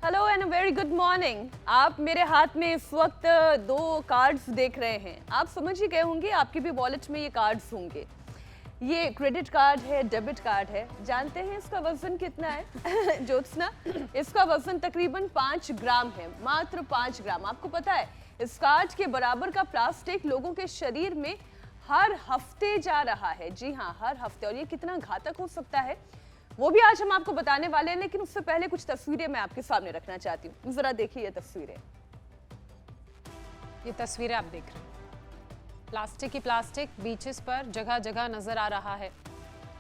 Hello and very good morning. आप मेरे हाथ में इस वक्त दो कार्ड्स देख रहे हैं। आप समझ ही गए होंगे, आपके भी वॉलेट में ये कार्ड्स होंगे। ये क्रेडिट कार्ड है, डेबिट कार्ड है। जानते हैं इसका वजन कितना है? ज्योत्सना, इसका वजन तकरीबन 5 ग्राम है, मात्र 5 ग्राम। आपको पता है इस कार्ड के बराबर का प्लास्टिक लोगों के शरीर में हर हफ्ते जा रहा है। जी हाँ, हर हफ्ते। और ये कितना घातक हो सकता है वो भी आज हम आपको बताने वाले हैं, लेकिन उससे पहले कुछ तस्वीरें मैं आपके सामने रखना चाहती हूँ। जरा देखिए ये तस्वीरें। ये तस्वीरें आप देख रहे हैं, प्लास्टिक ही प्लास्टिक बीचेस पर जगह जगह नजर आ रहा है।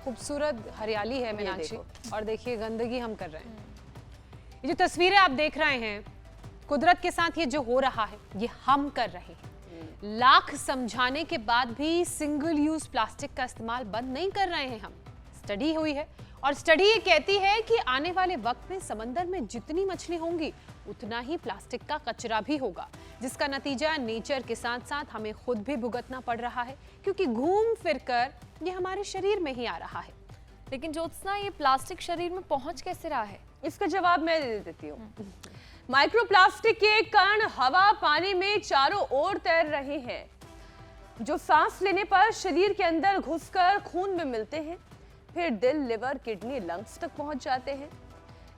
खूबसूरत हरियाली है मीनाक्षी, और देखिए गंदगी हम कर रहे हैं। ये जो तस्वीरें आप देख रहे हैं, कुदरत के साथ ये जो हो रहा है ये हम कर रहे हैं। लाख समझाने के बाद भी सिंगल यूज प्लास्टिक का इस्तेमाल बंद नहीं कर रहे हैं हम। स्टडी हुई है और स्टडी ये कहती है कि आने वाले वक्त में समंदर में जितनी मछली होंगी उतना ही प्लास्टिक का कचरा भी होगा, जिसका नतीजा नेचर के साथ साथ हमें खुद भी भुगतना पड़ रहा है, क्योंकि घूम फिर कर ये हमारे शरीर में ही आ रहा है। लेकिन ज्योत्सना, ये प्लास्टिक शरीर में पहुंच कैसे रहा है? इसका जवाब मैं दे देती हूँ। माइक्रोप्लास्टिक के कण हवा पानी में चारों ओर तैर रहे हैं, जो सांस लेने पर शरीर के अंदर घुसकर खून में मिलते हैं, फिर दिल, लिवर, किडनी, लंग्स तक पहुंच जाते हैं।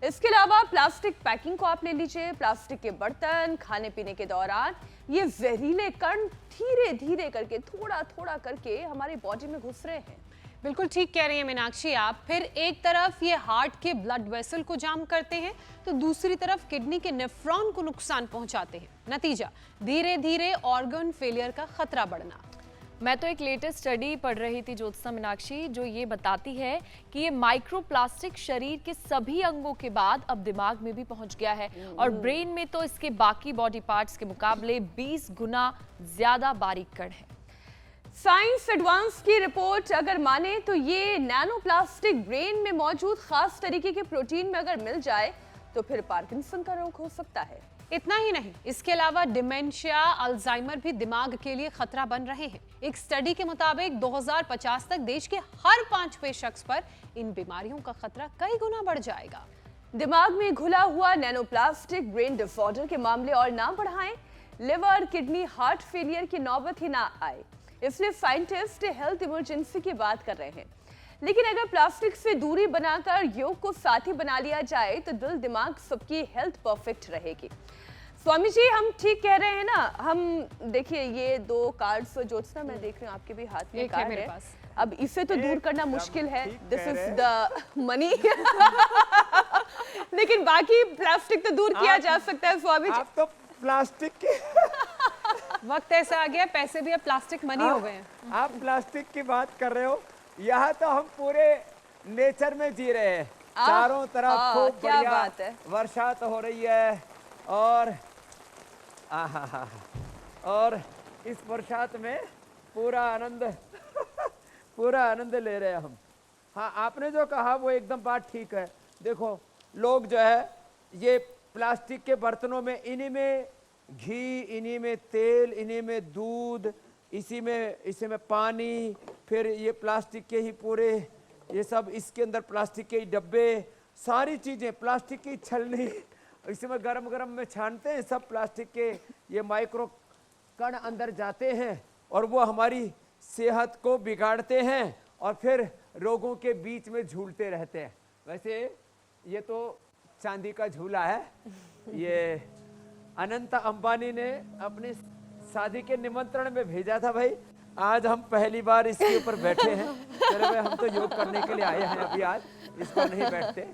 इसके अलावा प्लास्टिक पैकिंग को आप ले लीजिए, प्लास्टिक के बर्तन, खाने पीने के दौरान ये जहरीले कण धीरे धीरे करके, थोड़ा थोड़ा करके हमारी बॉडी में घुस रहे हैं। बिल्कुल ठीक कह रही हैं मीनाक्षी आप। फिर एक तरफ ये हार्ट के ब्लड वेसल को जाम करते हैं, तो दूसरी तरफ किडनी के नेफ्रॉन को नुकसान पहुंचाते हैं। नतीजा धीरे धीरे ऑर्गन फेलियर का खतरा बढ़ना। मैं तो एक लेटेस्ट स्टडी पढ़ रही थी ज्योत्सना मीनाक्षी, जो ये बताती है कि ये माइक्रोप्लास्टिक शरीर के सभी अंगों के बाद अब दिमाग में भी पहुंच गया है, और ब्रेन में तो इसके बाकी बॉडी पार्ट्स के मुकाबले 20 गुना ज्यादा बारीक कण है। साइंस एडवांस की रिपोर्ट अगर माने तो ये नैनो प्लास्टिक ब्रेन में मौजूद खास तरीके के प्रोटीन में अगर मिल जाए तो फिर पार्किंसन का रोग हो सकता है। इतना ही नहीं, इसके अलावा डिमेंशिया, अल्जाइमर भी दिमाग के लिए खतरा बन रहे हैं। एक स्टडी के मुताबिक 2050 तक देश के हर 5वें शख्स पर इन बीमारियों का खतरा कई गुना बढ़ जाएगा। दिमाग में घुला हुआ नैनो प्लास्टिक ब्रेन डिसऑर्डर के मामले और ना बढ़ाएं, लिवर, किडनी, हार्ट फेलियर की नौबत ही ना आए, इसलिए साइंटिस्ट हेल्थ इमरजेंसी की बात कर रहे हैं। लेकिन अगर प्लास्टिक से दूरी बनाकर योग को साथी बना लिया जाए तो दिल, दिमाग, सबकी हेल्थ परफेक्ट रहेगी। स्वामी जी, हम ठीक कह रहे हैं ना? हम देखिए ये दो कार्ड्स ज्योत्सना मैं देख रही हूँ आपके भी हाथ में कार्ड है। अब इसे तो दूर करना मुश्किल है, दिस इज द मनी। लेकिन बाकी प्लास्टिक तो दूर किया जा सकता है। स्वामी जी, आप तो प्लास्टिक के वक्त ऐसा आ गया, पैसे भी अब प्लास्टिक मनी हो गए हैं। आप प्लास्टिक की बात कर रहे हो, यहाँ तो हम पूरे नेचर में जी रहे हैं। चारों तरफ खूब क्या बढ़िया बात है। वर्षा तो हो रही है, और और इस बरसात में पूरा आनंद पूरा आनंद ले रहे हैं हम। हाँ, आपने जो कहा वो एकदम बात ठीक है। देखो, लोग जो है ये प्लास्टिक के बर्तनों में, इन्हीं में घी, इन्हीं में तेल, इन्हीं में दूध, इसी में पानी, फिर ये प्लास्टिक के ही पूरे ये सब, इसके अंदर प्लास्टिक के ही डब्बे, सारी चीजें प्लास्टिक की छलनी, इसमें गरम गरम में छानते हैं, सब प्लास्टिक के ये माइक्रो कण अंदर जाते हैं और वो हमारी सेहत को बिगाड़ते हैं और फिर रोगों के बीच में झूलते रहते हैं। वैसे ये तो चांदी का झूला है। ये अनंत अंबानी ने अपने शादी के निमंत्रण में भेजा था भाई। आज हम पहली बार इसके ऊपर बैठे हैं। चलो भाई, हम तो योग करने के लिए आए हैं अभी, आज इस पर नहीं बैठते।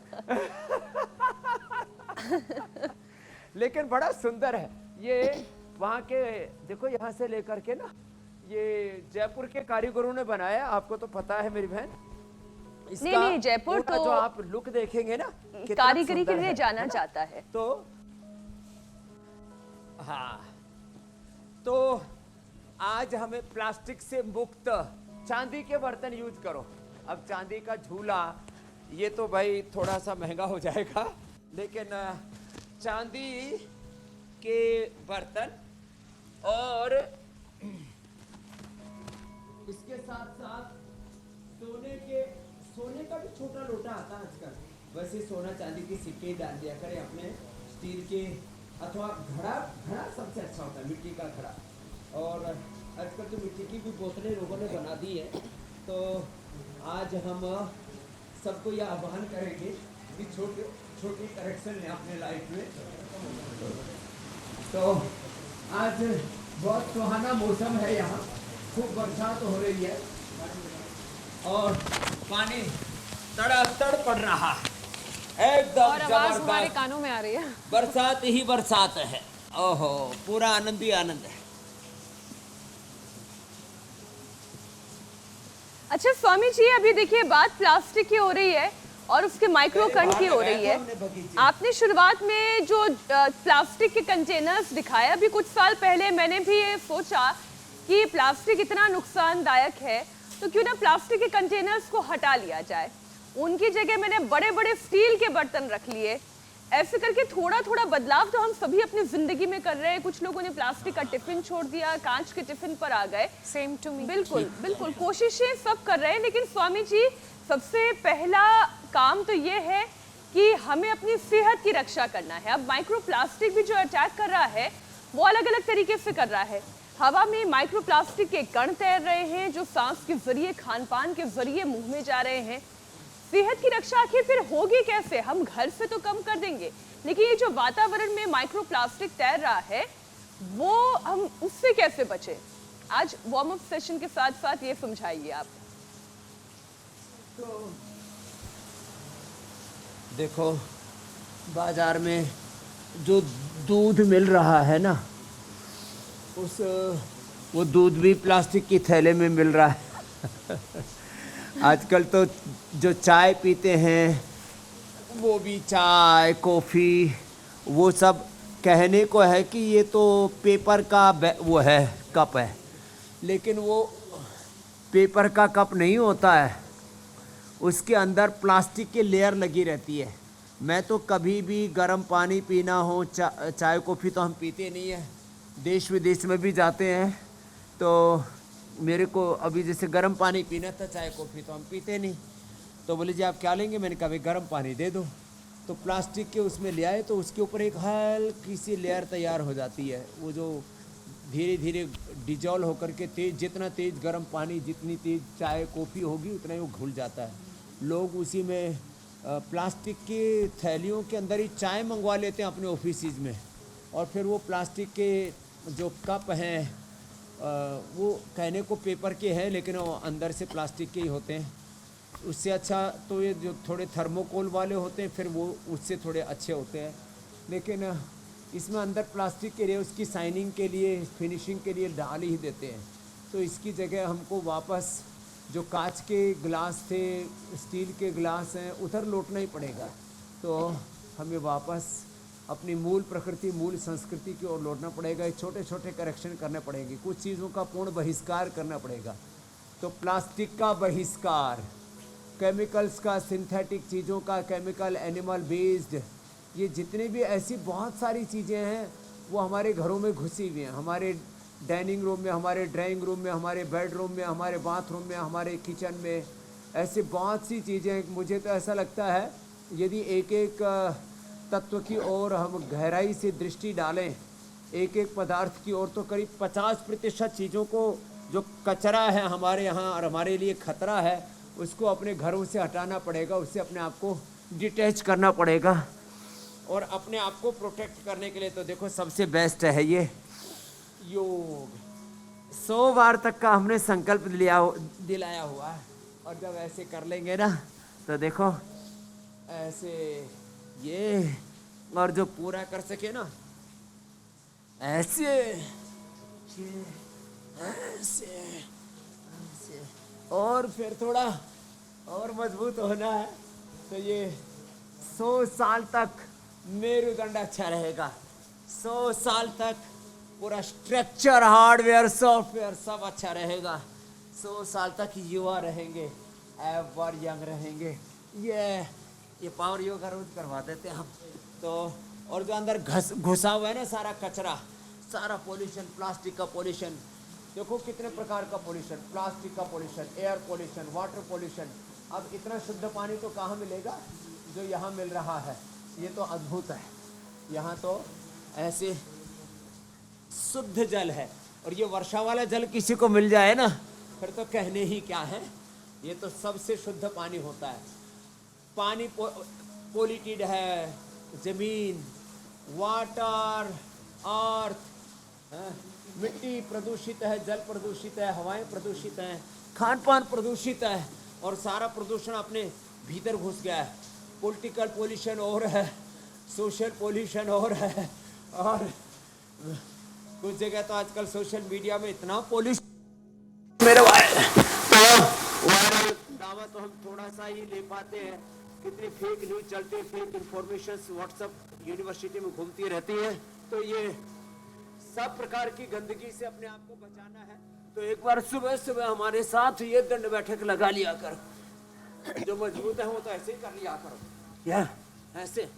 लेकिन बड़ा सुंदर है ये। वहाँ के देखो, यहाँ से लेकर के ना, ये जयपुर के कारीगरों ने बनाया, आपको तो पता है मेरी बहन। नहीं, जयपुर तो जो आप लुक देखेंगे ना, कारीगरी के लिए जाना चाहता है। तो हाँ, तो आज हमें प्लास्टिक से मुक्त चांदी के बर्तन यूज करो। अब चांदी का झूला ये तो भाई थोड़ा सा महंगा हो जाएगा, लेकिन चांदी के बर्तन और इसके साथ साथ सोने का भी छोटा लोटा आता है आजकल। वैसे सोना चांदी की सिक्के डाल दिया करें अपने स्टील के अथवा घड़ा घड़ा सबसे अच्छा होता है, मिट्टी का घड़ा। और आजकल तो मिट्टी की भी बोतलें लोगों ने बना दी है। तो आज हम सबको यह आह्वान करेंगे कि छोटे छोटी करेक्शन लें अपने लाइफ में। तो आज बहुत सुहाना मौसम है, यहाँ खूब बरसात हो रही है और पानी तड़ातड़ पड़ रहा है, एकदम और आवाज हमारे जबरदस्त। कानों में आ रही है। बरसात ही बरसात है, ओहो पूरा आनंद ही आनंद है। अच्छा स्वामी जी, अभी देखिए बात प्लास्टिक की हो रही है और उसके माइक्रो कण की हो रही है। आपने शुरुआत में जो प्लास्टिक के कंटेनर्स दिखाया, अभी कुछ साल पहले मैंने भी ये सोचा कि प्लास्टिक इतना नुकसानदायक है तो क्यों ना प्लास्टिक के कंटेनर्स को हटा लिया जाए। उनकी जगह मैंने बड़े बड़े स्टील के बर्तन रख लिए। ऐसे करके थोड़ा थोड़ा बदलाव तो हम सभी अपनी जिंदगी में कर रहे हैं। कुछ लोगों ने प्लास्टिक का टिफिन छोड़ दिया, कांच के टिफिन पर आ गए। Same to me. बिल्कुल बिल्कुल, कोशिशें सब कर रहे हैं, लेकिन स्वामी जी सबसे पहला काम तो ये है कि हमें अपनी सेहत की रक्षा करना है। अब माइक्रो प्लास्टिक भी जो अटैक कर रहा है वो अलग अलग तरीके से कर रहा है। हवा में माइक्रो प्लास्टिक के कण तैर रहे हैं जो सांस के जरिए, खान पान के जरिए मुंह में जा रहे हैं। सेहत की रक्षा आखिर फिर होगी कैसे? हम घर से तो कम कर देंगे, लेकिन ये जो वातावरण में माइक्रो प्लास्टिक तैर रहा है वो हम उससे कैसे बचें? आज वार्म अप सेशन के साथ साथ ये समझाइए आप। तो देखो, बाजार में जो दूध मिल रहा है ना, वो दूध भी प्लास्टिक की थैले में मिल रहा है। आजकल तो जो चाय पीते हैं वो भी चाय कॉफ़ी वो सब कहने को है कि ये तो पेपर का वो है, कप है, लेकिन वो पेपर का कप नहीं होता है, उसके अंदर प्लास्टिक की लेयर लगी रहती है। मैं तो कभी भी गर्म पानी पीना हो, चाय कॉफ़ी तो हम पीते नहीं है। देश विदेश में भी जाते हैं तो मेरे को अभी जैसे गर्म पानी पीना था, चाय कॉफ़ी तो हम पीते नहीं। तो बोले जी आप क्या लेंगे? मैंने कहा भाई गर्म पानी दे दो। तो प्लास्टिक के उसमें ले आए तो उसके ऊपर एक हल्की सी लेयर तैयार हो जाती है, वो जो धीरे धीरे डिजॉल्व होकर के तेज, जितना तेज़ गर्म पानी, जितनी तेज़ चाय कॉफ़ी होगी उतना ही वो घुल जाता है। लोग उसी में प्लास्टिक की थैलियों के अंदर ही चाय मंगवा लेते हैं अपने ऑफिस में, और फिर वो प्लास्टिक के जो कप हैं वो कहने को पेपर के हैं लेकिन वो अंदर से प्लास्टिक के ही होते हैं। उससे अच्छा तो ये जो थोड़े थर्मोकोल वाले होते हैं फिर वो उससे थोड़े अच्छे होते हैं, लेकिन इसमें अंदर प्लास्टिक के लिए, उसकी शाइनिंग के लिए, फिनिशिंग के लिए डाल ही देते हैं। तो इसकी जगह हमको वापस जो कांच के गिलास थे, स्टील के गिलास हैं, उधर लौटना ही पड़ेगा। तो हमें वापस अपनी मूल प्रकृति, मूल संस्कृति की ओर लौटना पड़ेगा। छोटे छोटे करेक्शन करने पड़ेंगे, कुछ चीज़ों का पूर्ण बहिष्कार करना पड़ेगा। तो प्लास्टिक का बहिष्कार, केमिकल्स का, सिंथेटिक चीज़ों का, केमिकल, एनिमल बेस्ड, ये जितने भी ऐसी बहुत सारी चीज़ें हैं वो हमारे घरों में घुसी हुई हैं। हमारे डाइनिंग रूम में, हमारे ड्राइंग रूम में, हमारे बेडरूम में, हमारे बाथरूम में, हमारे किचन में, ऐसी बहुत सी चीज़ें। मुझे तो ऐसा लगता है यदि एक एक तत्व की ओर हम गहराई से दृष्टि डालें, एक एक पदार्थ की ओर, तो करीब 50% चीज़ों को, जो कचरा है हमारे यहाँ और हमारे लिए खतरा है, उसको अपने घरों से हटाना पड़ेगा, उससे अपने आप को डिटैच करना पड़ेगा। और अपने आप को प्रोटेक्ट करने के लिए तो देखो सबसे बेस्ट है ये योग। 100 बार तक का हमने संकल्प दिलाया हुआ है, और जब ऐसे कर लेंगे ना तो देखो ऐसे ये, और जो पूरा कर सके ना ऐसे ऐसे ऐसे, और फिर थोड़ा और मजबूत होना है तो ये 100 साल तक मेरुदंड अच्छा रहेगा। 100 साल तक पूरा स्ट्रक्चर, हार्डवेयर, सॉफ्टवेयर सब अच्छा रहेगा। 100 साल तक युवा रहेंगे, एवर यंग रहेंगे। ये पावर योगा रोज करवा देते हैं हम तो। और जो अंदर घुसा हुआ है ना सारा कचरा, सारा पोल्यूशन, प्लास्टिक का पोल्यूशन, देखो कितने प्रकार का पोल्यूशन, प्लास्टिक का pollution, air pollution, water pollution. अब इतना शुद्ध पानी तो कहाँ मिलेगा जो यहाँ मिल रहा है, ये तो अद्भुत है। यहाँ तो ऐसे शुद्ध जल है, और ये वर्षा वाला जल किसी को मिल जाए ना फिर तो कहने ही क्या है। ये तो सबसे शुद्ध पानी होता है। पानी पोल्यूटेड है, जमीन, वाटर, अर्थ, मिट्टी प्रदूषित है, जल प्रदूषित है, हवाएं प्रदूषित हैं, खान पान प्रदूषित है, और सारा प्रदूषण अपने भीतर घुस गया है। पॉलिटिकल पोल्यूशन और है, सोशल पोल्यूशन और है, और कुछ जगह तो आजकल सोशल मीडिया में इतना पोल्यूशन मेरे वायरल दावा तो हम थोड़ा सा ही ले पाते हैं। कितनी फेक न्यूज चलती है, फेक इंफॉर्मेशन व्हाट्सएप यूनिवर्सिटी में घूमती रहती है। तो ये सब प्रकार की गंदगी से अपने आप को बचाना है तो एक बार सुबह सुबह हमारे साथ ये दंड बैठक लगा लिया करो। जो मजबूत है वो तो ऐसे ही कर लिया करो, क्या ऐसे।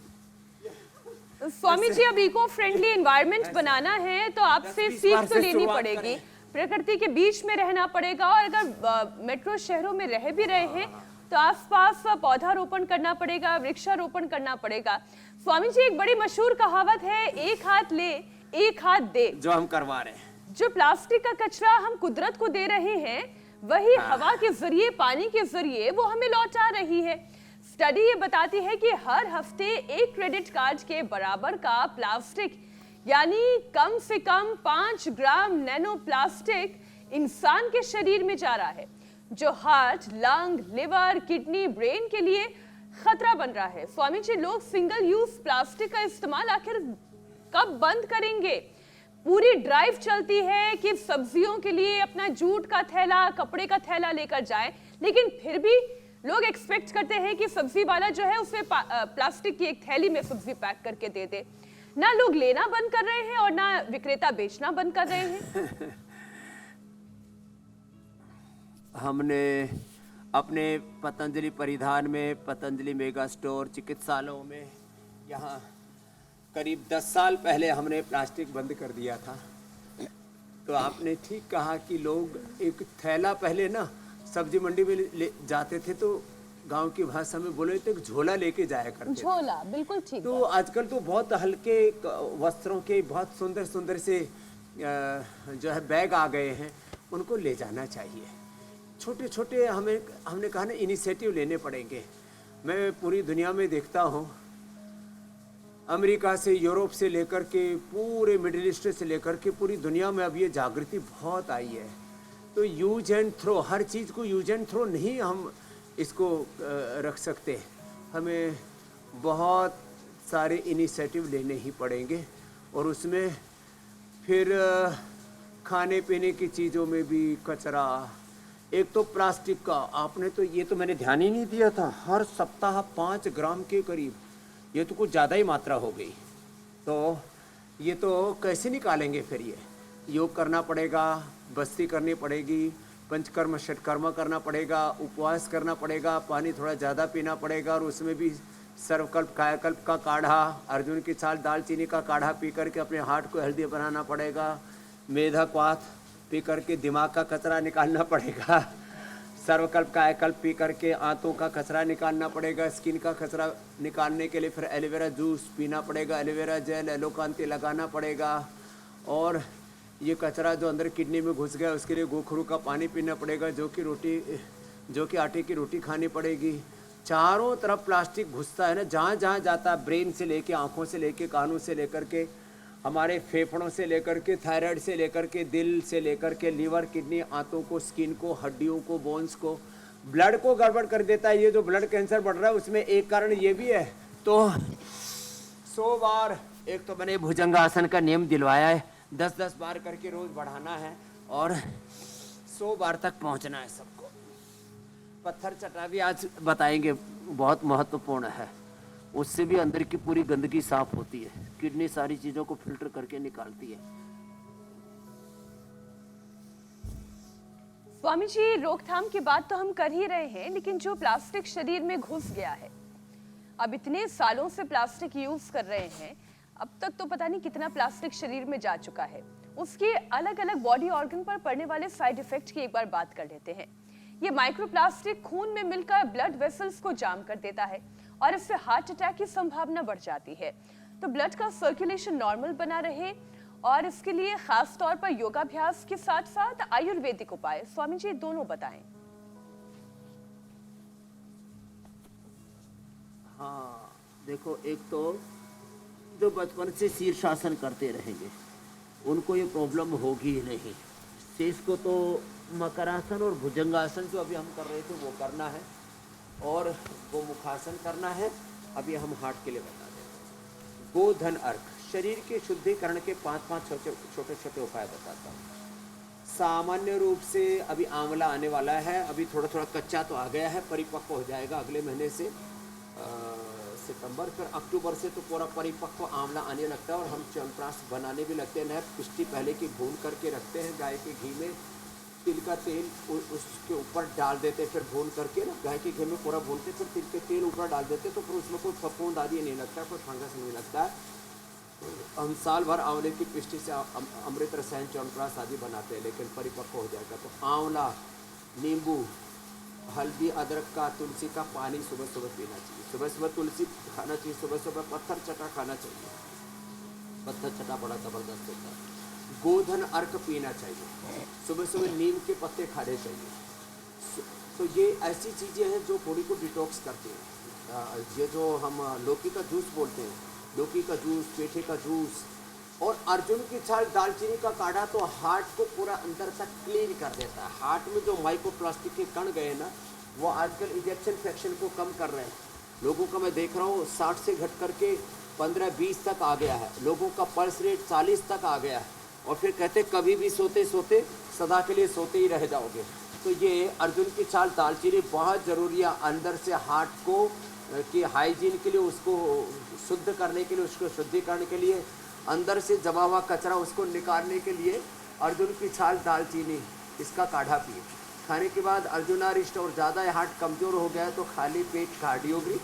स्वामी जी, अब इको फ्रेंडली एनवायरनमेंट बनाना है तो आपसे सीख तो लेनी पड़ेगी। प्रकृति के बीच में रहना पड़ेगा, और अगर मेट्रो शहरों में रह भी रहे हैं तो आसपास पौधारोपण करना पड़ेगा, वृक्षारोपण करना पड़ेगा। स्वामी जी, एक बड़ी मशहूर कहावत है, एक हाथ ले एक हाथ दे। जो हम करवा रहे हैं, जो प्लास्टिक का कचरा हम कुदरत को दे रहे हैं वही हवा के जरिए, पानी के जरिए वो हमें लौटा रही है। स्टडी ये बताती है कि हर हफ्ते एक क्रेडिट कार्ड के बराबर का प्लास्टिक, यानी कम से कम 5 ग्राम नैनो प्लास्टिक इंसान के शरीर में जा रहा है, जो heart, lung, liver, kidney, brain के लिए खतरा बन रहा है। स्वामी जी, लोग सिंगल यूज प्लास्टिक का इस्तेमाल आखिर कब बंद करेंगे? पूरी ड्राइव चलती है कि सब्जियों के लिए अपना जूट का थैला, कपड़े का थैला लेकर जाएं, लेकिन फिर भी लोग एक्सपेक्ट करते हैं कि सब्जी वाला जो है उसे प्लास्टिक की एक थैली में सब्जी पैक करके दे दे। ना लोग लेना बंद कर रहे हैं और ना विक्रेता बेचना बंद कर रहे हैं। हमने अपने पतंजलि परिधान में, पतंजलि मेगा स्टोर, चिकित्सालयों में, यहाँ करीब 10 साल पहले हमने प्लास्टिक बंद कर दिया था। तो आपने ठीक कहा कि लोग एक थैला, पहले ना सब्जी मंडी में ले जाते थे तो गांव की भाषा में बोले तो एक झोला लेके जाया करते थे। झोला, बिल्कुल ठीक। तो आजकल तो बहुत हल्के वस्त्रों के बहुत सुंदर सुंदर से जो है बैग आ गए हैं, उनको ले जाना चाहिए। छोटे छोटे हमने कहा ना इनिशिएटिव लेने पड़ेंगे। मैं पूरी दुनिया में देखता हूँ, अमेरिका से, यूरोप से लेकर के, पूरे मिडिल ईस्ट से लेकर के पूरी दुनिया में अब ये जागृति बहुत आई है। तो यूज एंड थ्रो, हर चीज़ को यूज एंड थ्रो नहीं हम इसको रख सकते। हमें बहुत सारे इनिशिएटिव लेने ही पड़ेंगे, और उसमें फिर खाने पीने की चीज़ों में भी कचरा। एक तो प्लास्टिक का, आपने तो ये तो मैंने ध्यान ही नहीं दिया था, हर सप्ताह 5 ग्राम के करीब, ये तो कुछ ज़्यादा ही मात्रा हो गई। तो ये तो कैसे निकालेंगे फिर? ये योग करना पड़ेगा, बस्ती करनी पड़ेगी, पंचकर्म षटकर्म करना पड़ेगा, उपवास करना पड़ेगा, पानी थोड़ा ज़्यादा पीना पड़ेगा, और उसमें भी सर्वकल्प, कायाकल्प का काढ़ा, अर्जुन की छाल, दालचीनी का काढ़ा पी करके अपने हार्ट को हेल्दी बनाना पड़ेगा, मेधा क्वाथ पी करके दिमाग का कचरा निकालना पड़ेगा, सर्वकल्प कायाकल्प पी करके आंतों का कचरा निकालना पड़ेगा, स्किन का कचरा निकालने के लिए फिर एलोवेरा जूस पीना पड़ेगा, एलोवेरा जेल, एलोकांति लगाना पड़ेगा, और ये कचरा जो अंदर किडनी में घुस गया उसके लिए गोखरू का पानी पीना पड़ेगा, जो कि आटे की रोटी खानी पड़ेगी। चारों तरफ प्लास्टिक घुसता है ना, जहाँ जहाँ जाता है, ब्रेन से लेके, आँखों से लेके, कानों से लेकर के, हमारे फेफड़ों से लेकर के, थायराइड से लेकर के, दिल से लेकर के, लीवर, किडनी, आंतों को, स्किन को, हड्डियों को, बोन्स को, ब्लड को गड़बड़ कर देता है। ये जो ब्लड कैंसर बढ़ रहा है उसमें एक कारण ये भी है। तो 100 बार, एक तो मैंने भुजंगासन का नियम दिलवाया है, 10-10 बार करके रोज बढ़ाना है और 100 बार तक पहुंचना है सबको। पत्थर चटा भी आज बताएंगे, बहुत महत्वपूर्ण है। उससे भी अंदर की पूरी गंदगी साफ होती है, किडनी सारी चीजों को फिल्टर करके निकालती है। स्वामी जी, रोकथाम की बात तो हम कर ही रहे हैं, लेकिन जो प्लास्टिक शरीर में घुस गया है, अब इतने सालों से प्लास्टिक यूज कर रहे हैं, अब तक तो पता नहीं कितना प्लास्टिक शरीर में जा चुका है। उसके अलग अलग बॉडी ऑर्गन पर पड़ने वाले साइड इफेक्ट की एक बार बात कर लेते हैं। ये माइक्रोप्लास्टिक खून में मिलकर ब्लड वेसल्स को जाम कर देता है और इससे हार्ट अटैक की संभावना बढ़ जाती है। तो ब्लड का सर्कुलेशन नॉर्मल बना रहे और इसके लिए खास तौर पर योगाभ्यास के साथ साथ आयुर्वेदिक उपाय स्वामी जी दोनों बताएं। हाँ देखो, एक तो जो बचपन से शीर्षासन करते रहेंगे उनको ये प्रॉब्लम होगी ही नहीं। शेष को तो मकरासन और भुजंगासन जो अभी हम कर रहे थे वो करना है, और गोमुखासन करना है। अभी हम हार्ट के लिए बता दें। गोधन अर्क, शरीर के शुद्धिकरण के 5-5 छोटे छोटे उपाय बताता हूँ। सामान्य रूप से अभी आंवला आने वाला है, अभी थोड़ा थोड़ा कच्चा तो आ गया है, परिपक्व हो जाएगा अगले महीने से सितंबर, फिर अक्टूबर से तो पूरा परिपक्व आंवला आने लगता है और हम च्यवनप्राश बनाने भी लगते हैं। पिष्टी पहले की भून करके रखते हैं गाय के घी में, तिल का तेल उसके ऊपर डाल देते हैं, फिर भून करके ना गाय के घी में पूरा भून के फिर तिल के तेल ऊपर डाल देते हैं, तो फिर उसमें कोई फफूंद आदि नहीं लगता, कोई फंगस नहीं लगता है। हम साल भर आंवले की पिष्टी से अमृत रसायन च्यवनप्राश आदि बनाते हैं, लेकिन परिपक्व हो जाएगा तो आंवला, नींबू, हल्दी, अदरक का, तुलसी का पानी सुबह सुबह पीना चाहिए। सुबह सुबह तुलसी खाना चाहिए, सुबह सुबह पत्थर चटा खाना चाहिए। पत्थर चटा बड़ा ज़बरदस्त होता है। गोधन अर्क पीना चाहिए, सुबह सुबह नीम के पत्ते खाने चाहिए। तो ये ऐसी चीज़ें हैं जो बॉडी को डिटॉक्स करती हैं। ये जो हम लौकी का जूस बोलते हैं, लौकी का जूस, पेठे का जूस और अर्जुन की छाल, दालचीनी का काढ़ा, तो हार्ट को पूरा अंदर तक क्लीन कर देता है। हार्ट में जो माइक्रोप्लास्टिक के कण गए ना, वो आजकल इजेक्शन फ्रैक्शन को कम कर रहे हैं। लोगों का मैं देख रहा हूँ 60 से घट करके 15-20 तक आ गया है। लोगों का पल्स रेट 40 तक आ गया है, और फिर कहते कभी भी सोते सोते सदा के लिए सोते ही रह जाओगे। तो ये अर्जुन की छाल, दालचीनी बहुत ज़रूरी है अंदर से हार्ट को कि हाइजीन के लिए, उसको शुद्ध करने के लिए, उसको शुद्धिकरण के लिए, अंदर से जमा हुआ कचरा उसको निकालने के लिए अर्जुन की छाल, दालचीनी, इसका काढ़ा पिए। खाने के बाद अर्जुनारिष्ट और ज़्यादा हार्ट कमज़ोर हो गया है तो खाली पेट कार्डियोग्री,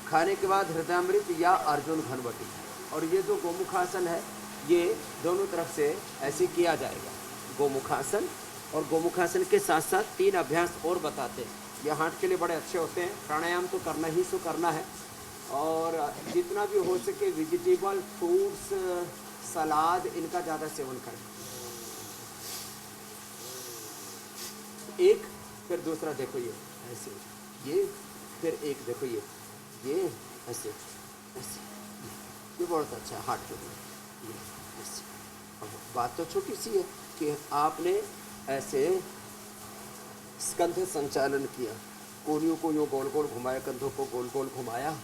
खाने के बाद हृदयामृत या अर्जुन घनवटी। और ये जो गोमुखासन है, ये दोनों तरफ से ऐसे किया जाएगा। गोमुखासन, और गोमुखासन के साथ साथ 3 अभ्यास और बताते हैं, ये हार्ट के लिए बड़े अच्छे होते हैं। प्राणायाम तो करना ही सो करना है, और जितना भी हो सके वेजिटेबल, फ्रूट्स, सलाद, इनका ज़्यादा सेवन करें। एक, फिर दूसरा देखो ये ऐसे, ये फिर एक देखो ये ऐसे ऐसे, ये बहुत अच्छा है हार्ट के लिए। ये ऐसे, अब बात तो छोटी सी है कि आपने ऐसे स्कंध संचालन किया, कोनियों को यूँ गोल गोल घुमाया, कंधों को गोल गोल घुमाया,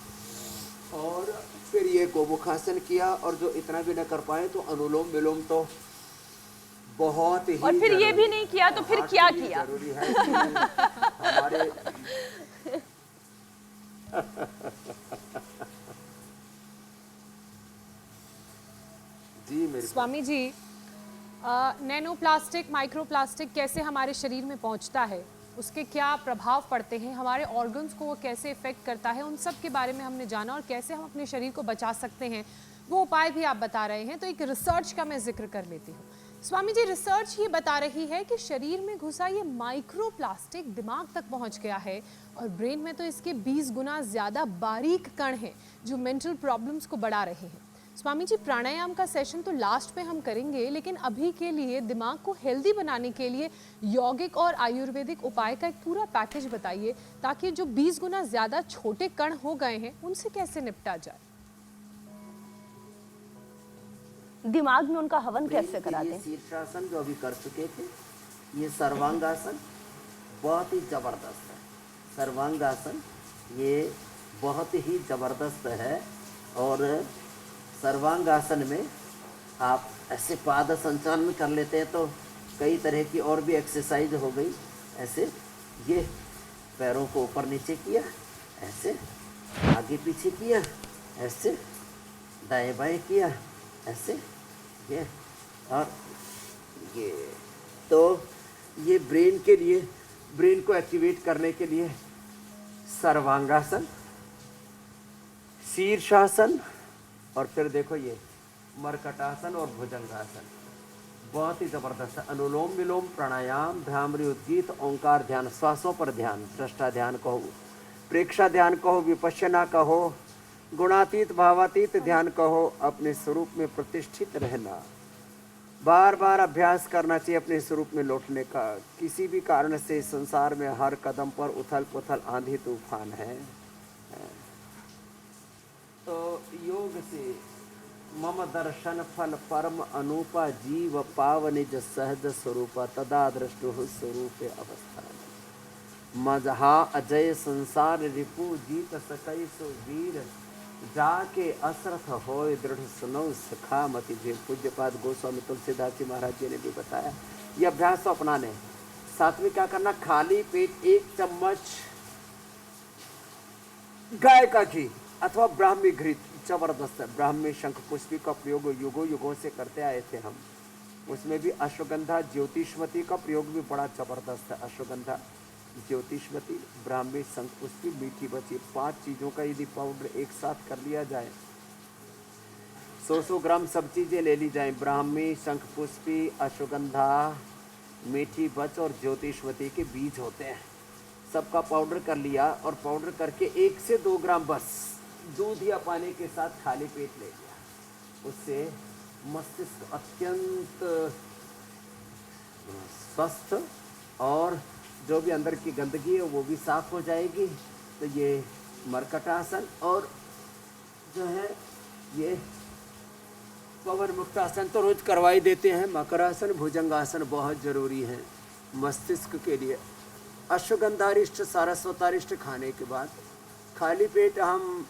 और फिर ये गोमुखासन किया। और जो इतना भी न कर पाए तो अनुलोम विलोम तो बहुत ही, और फिर ये भी नहीं किया तो फिर क्या किया? जरूरी है हमारे जी मेरे Swami ji, nano plastic, micro plastic कैसे हमारे शरीर में पहुंचता है, उसके क्या प्रभाव पड़ते हैं, हमारे ऑर्गन्स को वो कैसे इफेक्ट करता है, उन सब के बारे में हमने जाना, और कैसे हम अपने शरीर को बचा सकते हैं वो उपाय भी आप बता रहे हैं। तो एक रिसर्च का मैं जिक्र कर लेती हूँ। स्वामी जी, रिसर्च ये बता रही है कि शरीर में घुसा ये माइक्रो प्लास्टिक दिमाग तक पहुँच गया है, और ब्रेन में तो इसके 20 गुना ज़्यादा बारीक कण हैं जो मेंटल प्रॉब्लम्स को बढ़ा रहे हैं। स्वामी जी, प्राणायाम का सेशन तो लास्ट में हम करेंगे, लेकिन अभी के लिए दिमाग को हेल्दी बनाने के लिए यौगिक और आयुर्वेदिक उपाय का एक पूरा पैकेज बताइए, ताकि जो 20 गुना ज़्यादा छोटे कण हो गए हैं उनसे कैसे निपटा जाए। दिमाग में उनका हवन कैसे कराते हैं? शीर्षासन जो अभी कर चुके थे, ये सर्वांगासन बहुत ही जबरदस्त है। सर्वांगासन ये बहुत ही जबरदस्त है, और सर्वांगासन में आप ऐसे पाद संचालन कर लेते हैं तो कई तरह की और भी एक्सरसाइज हो गई। ऐसे ये पैरों को ऊपर नीचे किया, ऐसे आगे पीछे किया, ऐसे दाएं बाएं किया, ऐसे ये, और ये, तो ये ब्रेन के लिए, ब्रेन को एक्टिवेट करने के लिए सर्वांगासन, शीर्षासन, और फिर देखो ये मरकटासन और भुजंगासन बहुत ही ज़बरदस्त है। अनुलोम विलोम, प्राणायाम, भ्रामरी उद्गीत, ओंकार ध्यान, श्वासों पर ध्यान, दृष्टा ध्यान कहो, प्रेक्षा ध्यान कहो, विपश्यना कहो, गुणातीत भावातीत ध्यान कहो, अपने स्वरूप में प्रतिष्ठित रहना। बार बार अभ्यास करना चाहिए अपने स्वरूप में लौटने का। किसी भी कारण से संसार में हर कदम पर उथल पुथल आंधी तूफान है। तो योग से मम दर्शन फल परम अनुपा जीव पाव निज सहज स्वरूप तदा दृष्टु स्वरूप अवस्था मजहा अजय संसार रिपु जीत सकई सो वीर जाके असरथ होय दृढ़ सुनो सखा मति जे। पूज्यपाद गोस्वामी तुलसीदास जी महाराज जी ने भी बताया ये अभ्यास तो अपनाने। साथ में क्या करना, खाली पेट 1 चम्मच गाय का घी अथवा ब्राह्मी घृत, जबरदस्त है। ब्राह्मी शंख पुष्पी का प्रयोग युगों युगों से करते आए थे हम। उसमें भी अश्वगंधा ज्योतिषमती का प्रयोग भी बड़ा जबरदस्त है। अश्वगंधा ज्योतिषमती ब्राह्मी शंख पुष्पी मीठी बची 5 चीज़ों का यदि पाउडर एक साथ कर लिया जाए, 100 ग्राम सब चीज़ें ले ली जाए, ब्राह्मी शंख पुष्पी अश्वगंधा मीठी बच और ज्योतिषवती के बीज होते हैं, सबका पाउडर कर लिया और पाउडर करके 1 से 2 ग्राम बस दूध या पानी के साथ खाली पेट ले लिया। उससे मस्तिष्क अत्यंत स्वस्थ और जो भी अंदर की गंदगी है वो भी साफ हो जाएगी। तो ये मरकटासन और जो है ये पवन मुक्तासन तो रोज करवाई देते हैं। मकरासन भुजंगासन बहुत जरूरी है मस्तिष्क के लिए। अश्वगंधारिष्ट सारस्वतारिष्ट खाने के बाद खाली पेट हम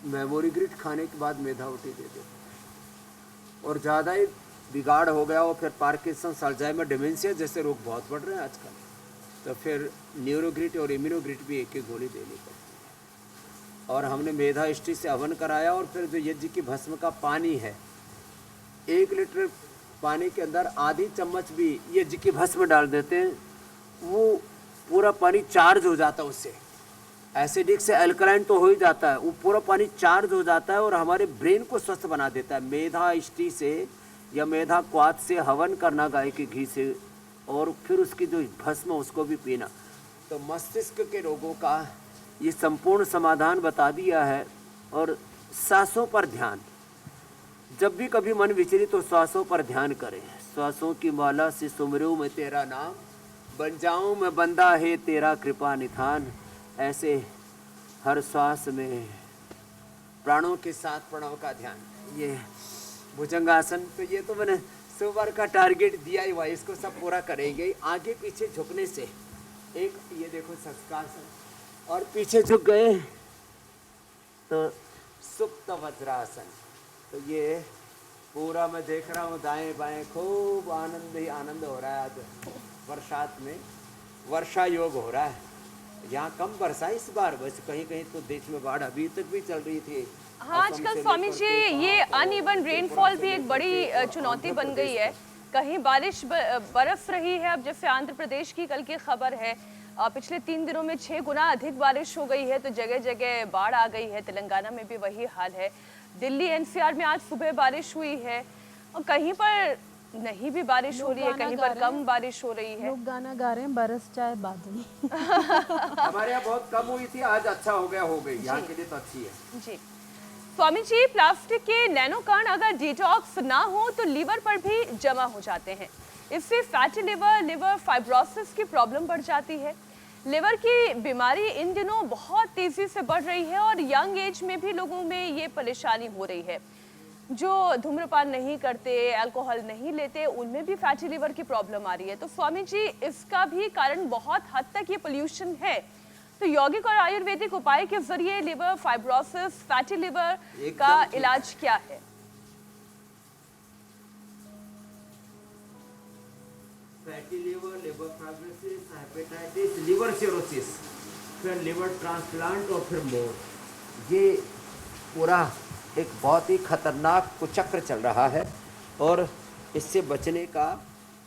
मेमोरी ग्रिड खाने के बाद मेधावटी दे देते हैं। और ज़्यादा ही बिगाड़ हो गया और फिर पार्किंसन अल्जाइमर डिमेंशिया जैसे रोग बहुत बढ़ रहे हैं आजकल, तो फिर न्यूरोग्रिट और इम्यूनोग्रिट भी एक एक गोली देनी पड़ती है। और हमने मेधा इष्टि से हवन कराया और फिर जो यज्ञ की भस्म का पानी है 1 लीटर पानी के अंदर आधी चम्मच भी यज्ञ की भस्म डाल देते हैं, वो पूरा पानी चार्ज हो जाता है। उससे एसिडिक से अल्कलाइन तो हो ही जाता है, वो पूरा पानी चार्ज हो जाता है और हमारे ब्रेन को स्वस्थ बना देता है। मेधा इष्टि से या मेधा क्वाथ से हवन करना गाय के घी से और फिर उसकी जो भस्म उसको भी पीना, तो मस्तिष्क के रोगों का ये संपूर्ण समाधान बता दिया है। और सांसों पर ध्यान, जब भी कभी मन विचलित तो श्वासों पर ध्यान करें। श्वासों की माला से सुमरूं मैं तेरा नाम, बन जाऊं मैं बंदा है तेरा कृपा निधान। ऐसे हर श्वास में प्राणों के साथ प्रणव का ध्यान। ये भुजंगासन, तो ये तो मैंने सुबह का टारगेट दिया ही हुआ, इसको सब पूरा करेंगे। आगे पीछे झुकने से एक ये देखो सस्कासन और पीछे झुक गए तो सुप्त वज्रासन। तो ये पूरा मैं देख रहा हूँ दाएं बाएं खूब आनंद ही आनंद हो रहा है। आज बरसात में वर्षा योग हो रहा है। यहाँ कम बरसा इस बार, बस कहीं कहीं तो देश में बाढ़ अभी तक भी चल रही थी। हाँ, आजकल स्वामी जी ये अनइवन रेनफॉल भी एक बड़ी चुनौती बन गई है। कहीं बारिश बरस रही है। अब जैसे आंध्र प्रदेश की कल की खबर है, पिछले 3 दिनों में 6 गुना अधिक बारिश हो गई है, तो जगह जगह बाढ़ आ गई है। तेलंगाना में भी वही हाल है। दिल्ली एनसीआर में आज सुबह बारिश हुई है और कहीं पर नहीं भी बारिश हो रही है, कहीं पर कम बारिश हो रही है। लोग गाना गा रहे हैं बरस चाहे बादल। हमारे यहाँ बहुत कम हुई थी, आज अच्छा हो गया, हो गई। यहाँ के लिए तो अच्छी है जी। स्वामी जी, प्लास्टिक के नैनो कण अगर डिटॉक्स ना हो तो लीवर पर भी जमा हो जाते हैं। इससे फैटी लिवर, लिवर फाइब्रोसिस की प्रॉब्लम बढ़ जाती है। लिवर की बीमारी इन दिनों बहुत तेजी से बढ़ रही है और यंग एज में भी लोगों में ये परेशानी हो रही है। जो धूम्रपान नहीं करते, अल्कोहल नहीं लेते, उनमें भी फैटी लिवर की प्रॉब्लम आ रही है। तो स्वामी जी, इसका भी कारण बहुत हद तक ये पोल्यूशन है। तो यौगिक और आयुर्वेदिक उपाय के जरिए लिवर फाइब्रोसिस, फैटी लिवर का इलाज क्या है? Fatty liver, liver fibrosis, hepatitis, liver cirrhosis, फिर लिवर ट्रांसप्लांट और फिर मोर। ये पूरा एक बहुत ही खतरनाक कुचक्र चल रहा है और इससे बचने का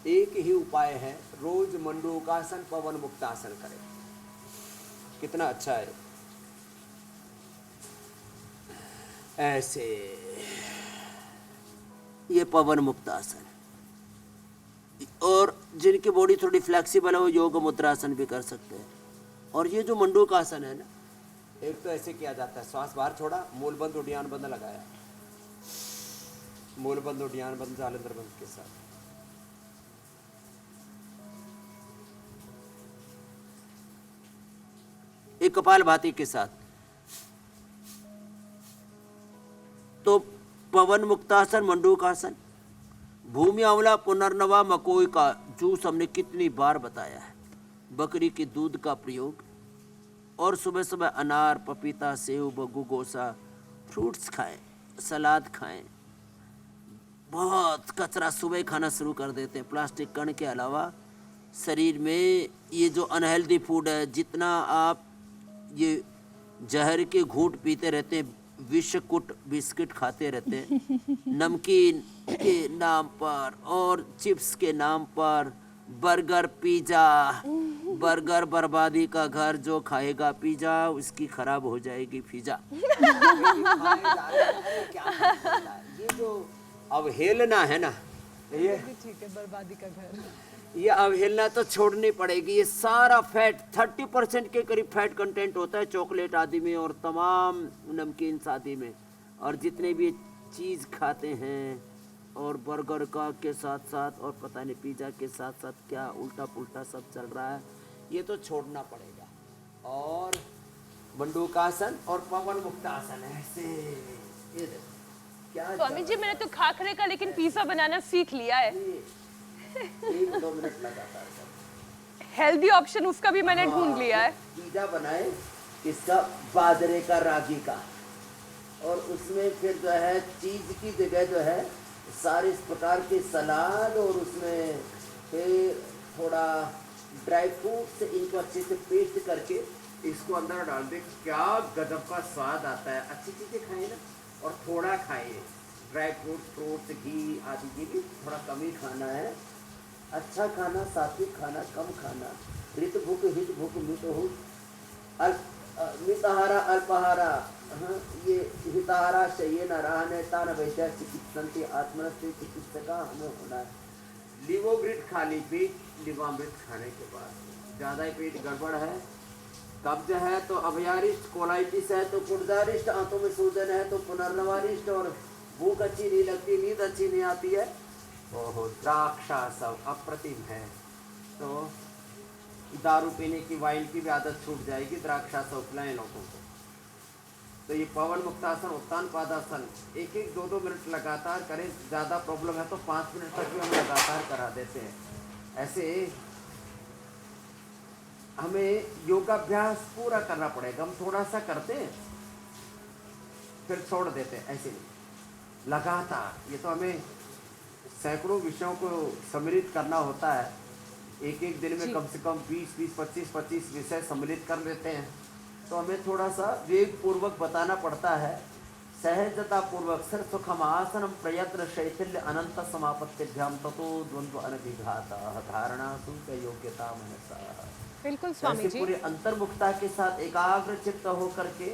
एक ही उपाय है, रोज मंडूकासन पवन मुक्तासन करें। कितना अच्छा है। ऐसे ये पवन मुक्तासन, और जिनकी बॉडी थोड़ी फ्लेक्सिबल है वो योग मुद्रासन भी कर सकते हैं। और ये जो मंडूकासन है ना, एक तो ऐसे किया जाता है, श्वास बाहर छोड़ा, मूलबंद उड्डयन बंद लगाया, मूलबंद उड्डयन बंद जालंधर बंद के साथ। एक कपालभाति के साथ। तो पवन मुक्तासन, मंडूकासन, भूमि अमला, पुनर्नवा, मकोई का जूस हमने कितनी बार बताया है। बकरी के दूध का प्रयोग, और सुबह सुबह अनार, पपीता, सेव, बग्गू, गोसा, फ्रूट्स खाएं, सलाद खाएं। बहुत कचरा सुबह खाना शुरू कर देते हैं। प्लास्टिक कण के अलावा शरीर में ये जो अनहेल्दी फूड है, जितना आप ये जहर के घूंट पीते रहते हैं, विषकुट बिस्किट खाते रहते हैं, नमकीन के नाम पर और चिप्स के नाम पर, बर्गर, पिज़्ज़ा, बर्गर बर्बादी का घर, जो खाएगा पिज़्ज़ा उसकी खराब हो जाएगी फिजा। ये जो अवहेलना है ना, ये ठीक है, बर्बादी का घर। ये अवहेलना तो छोड़नी पड़ेगी। ये सारा फैट 30% के करीब फैट कंटेंट होता है चॉकलेट आदि में और तमाम नमकीन आदि में, और जितने भी चीज़ खाते हैं और बर्गर का के साथ साथ और पता नहीं पिज़्ज़ा के साथ साथ क्या उल्टा पुल्टा सब चल रहा है, ये तो छोड़ना पड़ेगा। और मंडूकासन और पवन मुक्तासन ऐसे, ये देखो क्या स्वामी जी, मैंने तो खाखरे का लेकिन पिज्जा बनाना सीख लिया है। 1-2 मिनट लगातार करो। हेल्दी ऑप्शन उसका भी मैंने ढूंढ लिया है। पिज़्ज़ा बनाए किसका, बाजरे का, रागी का, और उसमें फिर जो है चीज़ की जगह जो है सारे इस प्रकार के सलाद, और उसमें फिर थोड़ा ड्राई फ्रूट से इनको अच्छे से पेस्ट करके इसको अंदर डाल दे। क्या गजब का स्वाद आता है। अच्छी चीज़ें खाएं ना, और थोड़ा खाइए। ड्राई फ्रूट्स, घी आदि की भी थोड़ा कम ही खाना है। अच्छा खाना, सात्विक खाना, कम खाना। ऋत भूख हित भूख मित हो, मितहारा अल्पहारा, हाँ, ये हितहारा शय्य न रहने तान वैद्य चिकित्सन्ति आत्मनस्ते चिकित्सका हमें होना है। लिवोग्रिड खाली पेट, लिवामृत खाने के बाद ज़्यादा ही पेट गड़बड़ है, कब्ज है तो अभयारिष्ट, कोलाइटिस है तो कुर्जारिष्ट, आंतों में सूजन है तो पुनर्नवारिष्ट, और भूख अच्छी नहीं लगती, नींद अच्छी नहीं आती है, ओहो द्राक्षा सब अप्रतिम है। तो दारू पीने की, वाइन की भी आदत छूट जाएगी, द्राक्षा सब पिलाएं लोगों को। तो ये पवन मुक्तासन, उत्तान पादासन 1-1, 2-2 मिनट लगातार करें। ज़्यादा प्रॉब्लम है तो 5 मिनट तक भी हम लगातार करा देते हैं। ऐसे हमें योगाभ्यास पूरा करना पड़ेगा। हम थोड़ा सा करते हैं फिर छोड़ देते हैं, ऐसे नहीं, लगातार। ये तो हमें सैकड़ों विषयों को सम्मिलित करना होता है। एक दिन में कम से कम 20-20, 25-25 विषय सम्मिलित कर लेते हैं। तो हमें थोड़ा सा वेग पूर्वक बताना पड़ता है, सहजता पूर्वक। सर सुखम आसनम प्रयत्न शैथिल्य अनंत समापत्तिभ्याम ततो द्वंद्व अनभिघाता धारणा सुख योग्यता मनसा। बिल्कुल स्वामी जी। पूरे अंतर्मुखता के साथ एकाग्र चित्त होकर के,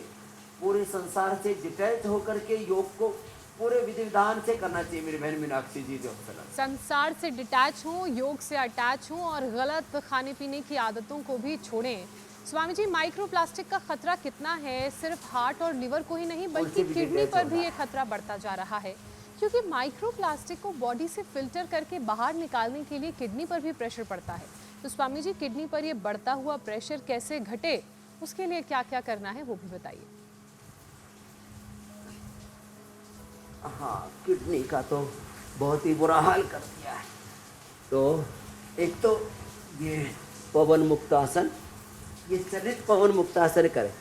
पूरे संसार से डिटैच होकर के योग को पूरे विधि विधान से करना चाहिए। मेरी बहन मीनाक्षी जी जो संसार से डिटैच हों, योग से अटैच हों और गलत खाने पीने की आदतों को भी छोड़ें। स्वामी जी, माइक्रोप्लास्टिक का खतरा कितना है? सिर्फ हार्ट और लिवर को ही नहीं बल्कि किडनी पर भी ये खतरा बढ़ता जा रहा है, क्योंकि माइक्रोप्लास्टिक को बॉडी से फिल्टर करके बाहर निकालने के लिए किडनी पर भी प्रेशर पड़ता है। तो स्वामी जी, किडनी पर ये बढ़ता हुआ प्रेशर कैसे घटे, उसके लिए क्या क्या करना है वो भी बताइए। हाँ, किडनी का तो बहुत ही बुरा हाल कर दिया है। तो एक तो ये पवन मुक्तासन, ये चलित पवन मुक्तासन करें,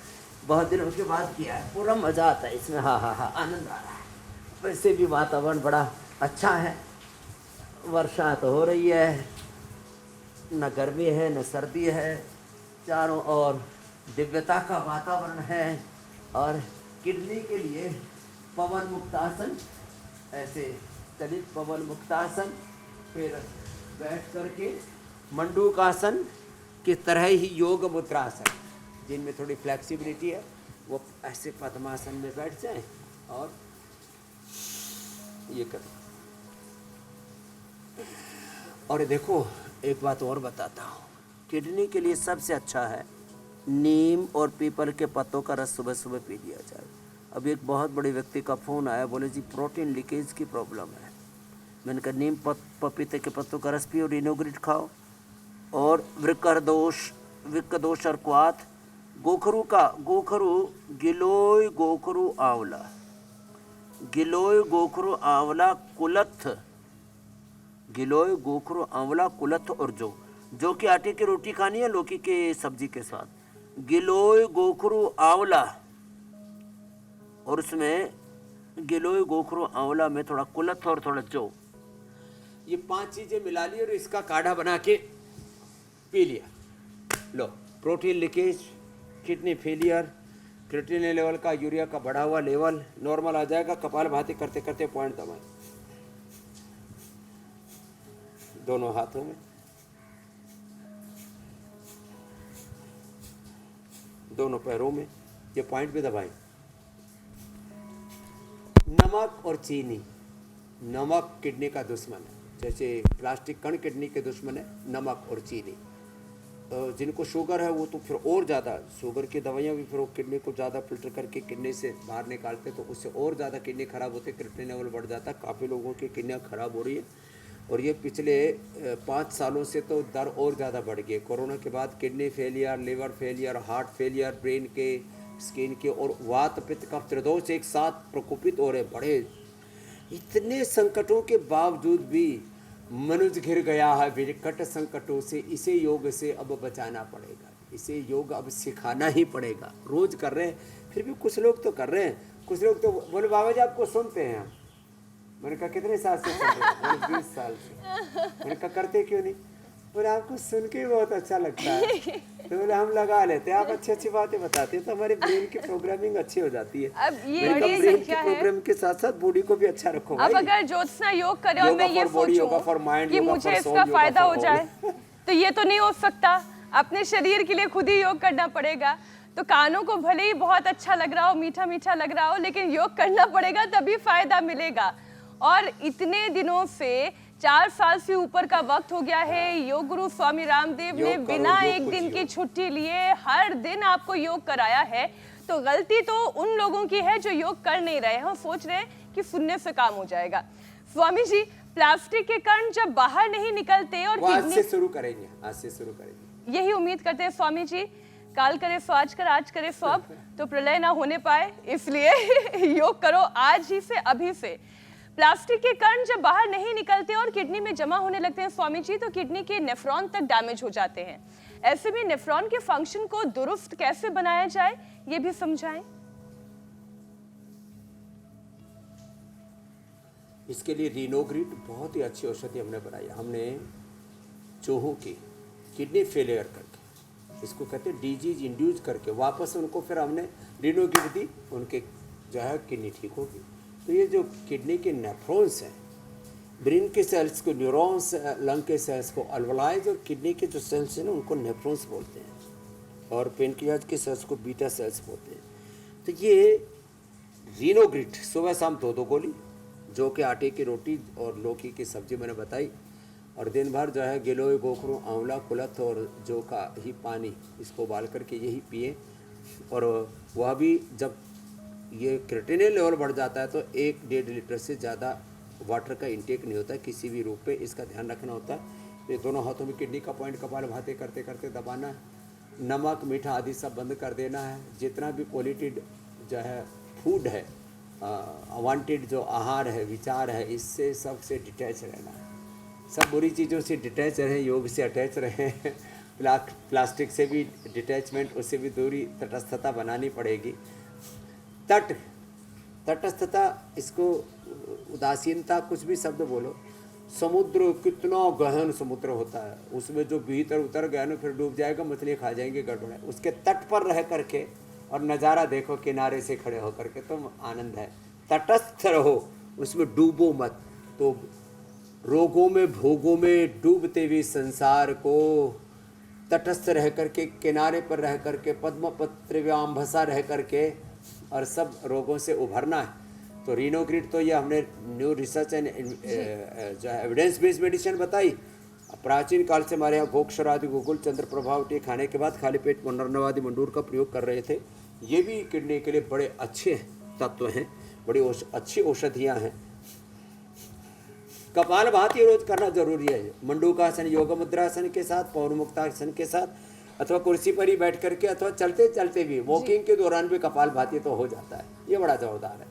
बहुत दिनों के बाद किया है, पूरा मज़ा आता है इसमें। हाँ हाँ हाँ, आनंद आ रहा है। वैसे भी वातावरण बड़ा अच्छा है, वर्षा तो हो रही है, न गर्मी है न सर्दी है, चारों ओर दिव्यता का वातावरण है। और किडनी के लिए पवन मुक्तासन, ऐसे चलित पवन मुक्तासन, फिर बैठ करके मंडूकासन की तरह ही योग मुद्रासन, जिनमें थोड़ी फ्लेक्सिबिलिटी है, वो ऐसे पद्मासन में बैठ जाएं और ये करें। और देखो, एक बात और बताता हूँ, किडनी के लिए सबसे अच्छा है नीम और पीपल के पत्तों का रस सुबह सुबह पी लिया जाए। अभी एक बहुत बड़े व्यक्ति का फ़ोन आया, बोले जी प्रोटीन लीकेज की प्रॉब्लम है। मैंने कहा नीम पपीते के पत्तों का रस पियो, रिनोग्रिड खाओ, और वृक्क दोष और क्वाथ, गोखरू गिलोय गोखरू आंवला कुलथ और जौ के आटे की रोटी खानी है लौकी के सब्जी के साथ। गिलोय गोखरू आंवला, और उसमें गिलोय गोखरू आंवला में थोड़ा कुलथ और थोड़ा जौ, ये 5 चीजें मिला ली और इसका काढ़ा बना के पी लिया। लो, protein leakage, kidney failure, creatinine level का, यूरिया का बढ़ा हुआ लेवल नॉर्मल आ जाएगा। कपालभाति करते करते पॉइंट दबाएं दोनों हाथों में, दोनों पैरों में, ये पॉइंट भी दबाएं। नमक और चीनी, नमक किडनी का दुश्मन है, जैसे प्लास्टिक कण किडनी के दुश्मन है, नमक और चीनी। तो जिनको शुगर है वो तो फिर और ज़्यादा, शुगर की दवाइयाँ भी फिर वो किडनी को ज़्यादा फिल्टर करके किडनी से बाहर निकालते, तो उससे और ज़्यादा किडनी खराब होती है, क्रिएटिनिन लेवल बढ़ जाता है। काफ़ी लोगों की किडनियाँ खराब हो रही है, और ये पिछले 5 सालों से तो दर और ज़्यादा बढ़ गई। कोरोना के बाद kidney failure, liver failure, heart failure, brain के, स्किन के, और वात पित्त कफ त्रिदोष एक साथ प्रकोपित हो रहे बड़े। इतने संकटों के बावजूद भी मनुष्य घिर गया है विकट संकटों से। इसे योग से अब बचाना पड़ेगा, इसे योग अब सिखाना ही पड़ेगा। रोज कर रहे हैं, फिर भी कुछ लोग तो कर रहे हैं, कुछ लोग तो बोले बाबा जी आपको सुनते हैं। मैंने कहा कितने साल से सुन रहे हैं? बोले 20 साल से। मैंने कहा करते क्यों नहीं? बोले आपको सुन के बहुत अच्छा लगता है। तो बोले हम लगा लेते हैं, आप अच्छी अच्छी बातें बताते हैं तो हमारे ब्रेन की प्रोग्रामिंग अच्छी हो जाती है। अब ये मैंने कहा बड़ी ब्रेन की संख्या है। प्रोग्राम के साथ साथ बॉडी को भी अच्छा रखो अब भाई। अगर ज्योत्सना योग करे और योगा मैं ये for body, योगा for सोचूं mind, कि योगा मुझे for इसका soul, योगा फायदा for हो all। जाए, तो ये तो नहीं हो सकता। अपने शरीर के लिए खुद ही योग करना पड़ेगा। तो कानों को भले ही बहुत अच्छा लग रहा हो, मीठा मीठा लग रहा हो, लेकिन योग करना पड़ेगा तभी फायदा मिलेगा। और इतने दिनों से 4 साल से ऊपर का वक्त हो गया है, योग गुरु स्वामी रामदेव ने योग करो, बिना योग एक कुछ दिन की योग। छुट्टी लिए हर दिन आपको योग कराया है। तो गलती तो उन लोगों की है जो योग कर नहीं रहे हैं और सोच रहे हैं कि सुनने से काम हो जाएगा। स्वामी जी, प्लास्टिक के कण जब बाहर नहीं निकलते और वो आज किडनी, से शुरू करेंगे, आज से शुरू करेंगे। यही उम्मीद करते हैं स्वामी जी, काल करे सो आज कर, आज करे सो अब, तो प्रलय ना होने पाए, इसलिए योग करो आज ही से, अभी से। प्लास्टिक के कण जब बाहर नहीं निकलते और किडनी में जमा होने लगते हैं स्वामी जी, तो किडनी के नेफ्रॉन तक डैमेज हो जाते हैं। ऐसे में नेफ्रॉन के फंक्शन को दुरुस्त कैसे बनाया जाए, ये भी समझाएं। इसके लिए रिनोग्रिड बहुत ही अच्छी औषधि हमने बनाई। हमने चूहों की किडनी फेलियर करके, इसको कहते हैं डिजीज इंड्यूस करके, वापस उनको फिर हमने रिनोग्रिड दी, उनके जो है किडनी ठीक होगी। तो ये जो किडनी के नेफ्रॉन्स हैं, ब्रेन के सेल्स को न्यूरॉन्स, लंग के सेल्स को अल्वलाइज, और किडनी के जो सेल्स हैं ना उनको नेफ्रॉन्स बोलते हैं, और पेनक्रियाज के सेल्स को बीटा सेल्स बोलते हैं। तो ये रिनोग्रिड सुबह शाम 2-2 गोली, जौ के आटे की रोटी और लौकी की सब्जी मैंने बताई, और दिन भर जो है गिलोय गोखरू आंवला कुलथ और जौ का ही पानी, इसको उबाल करके यही पिए। और वह भी जब ये क्रिएटिनिन लेवल बढ़ जाता है तो 1-1.5 लीटर से ज़्यादा वाटर का इंटेक नहीं होता है किसी भी रूप में, इसका ध्यान रखना होता है। ये दोनों हाथों में किडनी का पॉइंट कपालभाति करते करते दबाना है। नमक मीठा आदि सब बंद कर देना है। जितना भी पॉल्यूटेड जो है फूड है, अवांटेड जो आहार है, विचार है, इससे सबसे डिटैच रहना है। सब बुरी चीज़ों से डिटैच रहें, योग से अटैच रहें। प्लास्टिक से भी डिटैचमेंट, उससे भी दूरी, तटस्थता बनानी पड़ेगी। तटस्थता, इसको उदासीनता, कुछ भी शब्द बोलो। समुद्र कितना गहन समुद्र होता है, उसमें जो भीतर उतर गया ना फिर डूब जाएगा, मछली खा जाएंगे, गड़बड़ है। उसके तट पर रह करके और नज़ारा देखो, किनारे से खड़े होकर के, तो आनंद है। तटस्थ रहो, उसमें डूबो मत। तो रोगों में भोगों में डूबते हुए संसार को तटस्थ रह करके, किनारे पर रह करके, पद्मपत्र व्याम्भसा रह करके, और सब रोगों से उभरना है। तो रिनोग्रिड तो ये हमने न्यू रिसर्च एंड जो है एविडेंस बेस्ड मेडिसिन बताई। प्राचीन काल से हमारे यहाँ गोक्षरादि गोकुल चंद्र प्रभावटी खाने के बाद खाली पेट पुनर्नवादि मंडूर का प्रयोग कर रहे थे। ये भी किडनी के लिए बड़े अच्छे तत्व हैं, बड़ी अच्छी औषधियाँ हैं। कपालभाति रोज करना जरूरी है। मंडूकासन, योग मुद्रासन के साथ, पौर्णमुक्तासन के साथ, अथवा कुर्सी पर ही बैठ करके, अथवा चलते चलते भी, वॉकिंग के दौरान भी कपालभाति तो हो जाता है। ये बड़ा जोरदार है।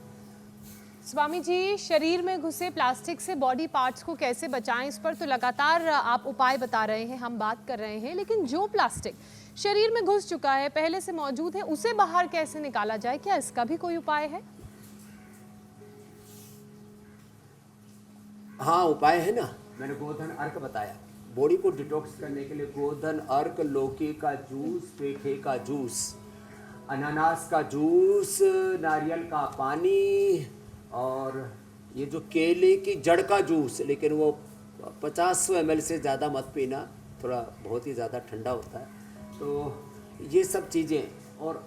स्वामी जी, शरीर में घुसे प्लास्टिक से बॉडी पार्ट्स को कैसे बचाएं, इस पर तो लगातार आप उपाय बता रहे हैं, हम बात कर रहे हैं, लेकिन जो प्लास्टिक शरीर में घुस चुका है, पहले से मौजूद है, उसे बाहर कैसे निकाला जाए? क्या इसका भी कोई उपाय है? हाँ, उपाय है ना। मैंने गोधन अर्क बताया। बॉडी को डिटॉक्स करने के लिए गोधन अर्क, लौकी का जूस, पेठे का जूस, अनानास का जूस, नारियल का पानी, और ये जो केले की जड़ का जूस, लेकिन वो 50 ml से ज़्यादा मत पीना, थोड़ा बहुत ही ज़्यादा ठंडा होता है। तो ये सब चीज़ें, और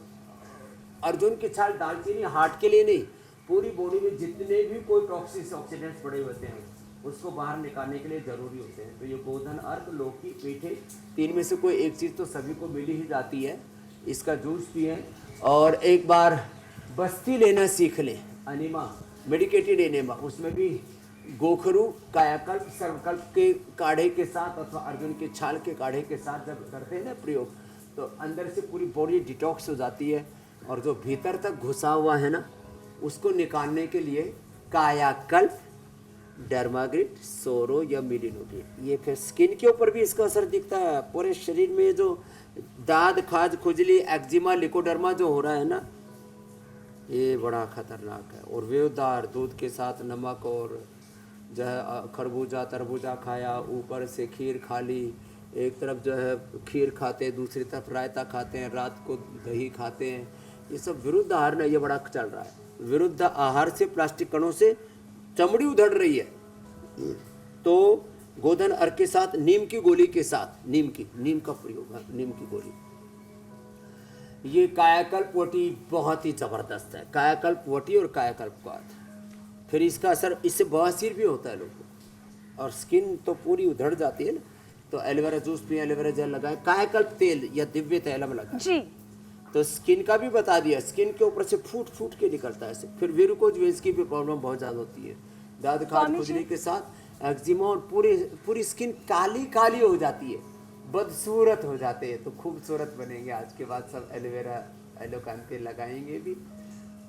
अर्जुन की छाल, दालचीनी हार्ट के लिए नहीं, पूरी बॉडी में जितने भी कोई टॉक्सिक ऑक्सीडेंट्स पड़े होते हैं उसको बाहर निकालने के लिए ज़रूरी होते हैं। तो ये गोधन अर्क, लौकी, पेठे, तीन में से कोई एक चीज़ तो सभी को मिल ही जाती है। इसका जूस पिएं, और एक बार बस्ती लेना सीख लें, अनिमा, मेडिकेटेड एनेमा, उसमें भी गोखरू, कायाकल्प, सर्वकल्प के काढ़े के साथ अथवा अर्जुन के छाल के काढ़े के साथ जब करते हैं ना प्रयोग, तो अंदर से पूरी बॉडी डिटॉक्स हो जाती है। और जो भीतर तक घुसा हुआ है ना, उसको निकालने के लिए कायाकल्प, डर्माग्रिड, सोरो या मिलिनोग्रिड, ये फिर स्किन के ऊपर भी इसका असर दिखता है। पूरे शरीर में जो दाद, खाज, खुजली, एक्जिमा, लिकोडर्मा जो हो रहा है ना, ये बड़ा खतरनाक है। और वेवदार दूध के साथ नमक और जो है खरबूजा तरबूजा खाया, ऊपर से खीर खा ली, एक तरफ जो है खीर खाते हैं, दूसरी तरफ रायता खाते हैं, रात को दही खाते हैं, ये सब विरुद्ध आहार ना, ये बड़ा चल रहा है। विरुद्ध आहार से प्लास्टिक कणों से चमड़ी उधड़ रही है। तो गोधन अर्क के साथ, नीम की गोली के साथ, नीम का प्रयोग है, नीम की गोली। ये कायाकल्प वटी बहुत ही जबरदस्त है, कायाकल्प वटी और कायाकल्प क्वाथ। फिर इसका असर, इससे बवासीर भी होता है लोगों को, और स्किन तो पूरी उधड़ जाती है ना। तो एलोवेरा जूस पिए, एलोवेरा जेल लगाए, कायाकल्प तेल या दिव्य तैलम लगाए जी। तो स्किन का भी बता दिया, स्किन के ऊपर से फूट फूट के निकलता है ऐसे। फिर वेरिकोज वेन्स की भी प्रॉब्लम बहुत ज़्यादा होती है, दाद, खाज, खुजली के साथ एक्जिमा, और पूरी स्किन काली काली हो जाती है, बदसूरत हो जाते हैं। तो खूबसूरत बनेंगे आज के बाद सब। एलोवेरा, एलोकांति लगाएंगे भी,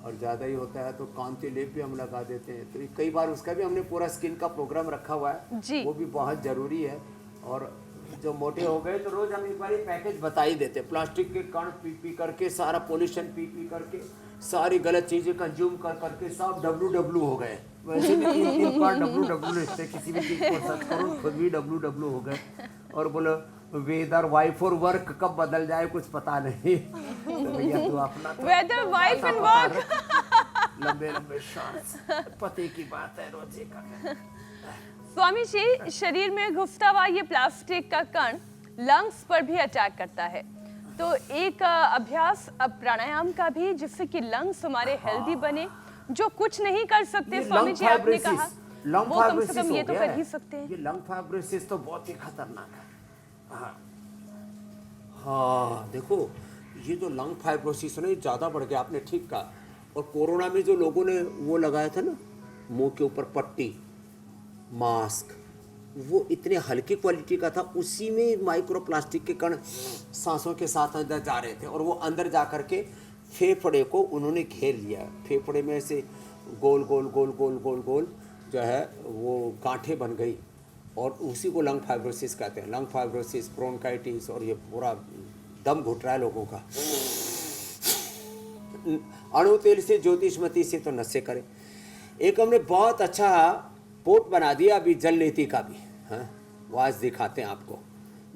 और ज़्यादा ही होता है तो कांति लेप भी हम लगा देते हैं। तो कई बार उसका भी हमने पूरा स्किन का प्रोग्राम रखा हुआ है जी। वो भी बहुत ज़रूरी है। और जो मोटे हो गए तो रोज़ हम एक बार ये पैकेज बता ही देते हैं। प्लास्टिक के कण पी पी करके, सारा पोल्यूशन पी पी करके, सारी गलत चीज़ें कंज्यूम कर करके सब WW हो गए। वैसे भी 3 बार WW लिखते हैं, किसी भी चीज़ को सर्च करो खुद भी WW हो गए। और बोलो वेदर वाइफ और वर्क कब बदल जाए कुछ पता नहीं। तो भैया तू अपना वेदर वाइफ एंड वर्क, लंबे लंबे श्वास, पति की बात है रोजे का। स्वामी जी, शरीर में घुसता हुआ ये प्लास्टिक का कण लंग्स पर भी अटैक करता है, तो एक अभ्यास प्राणायाम का भी, जिससे कि लंग्स हमारे हेल्दी बने, जो कुछ नहीं कर सकते स्वामी जी आपने कहा, वो कम से कम ये तो कर ही सकते हैं। ये लंग फाइब्रोसिस तो बहुत ही खतरनाक है। हाँ देखो, ये जो लंग फाइब्रोसिस है ना, ये ज़्यादा बढ़ गया, आपने ठीक कहा। और कोरोना में जो लोगों ने वो लगाया था ना, मुंह के ऊपर पट्टी, मास्क, वो इतने हल्की क्वालिटी का था, उसी में माइक्रो प्लास्टिक के कण सांसों के साथ अंदर जा रहे थे, और वो अंदर जा करके फेफड़े को उन्होंने घेर लिया। फेफड़े में से गोल गोल गोल गोल गोल गोल जो है वो गांठें बन गई, और उसी को लंग फाइब्रोसिस कहते हैं। लंग फाइब्रोसिस, ब्रोंकाइटिस, और ये पूरा दम घुट रहा है लोगों का। अणु तेल से, ज्योतिषमती से तो नशे करें। एक हमने बहुत अच्छा पोट बना दिया अभी जल नीति का भी, हाँ वो आज दिखाते हैं आपको।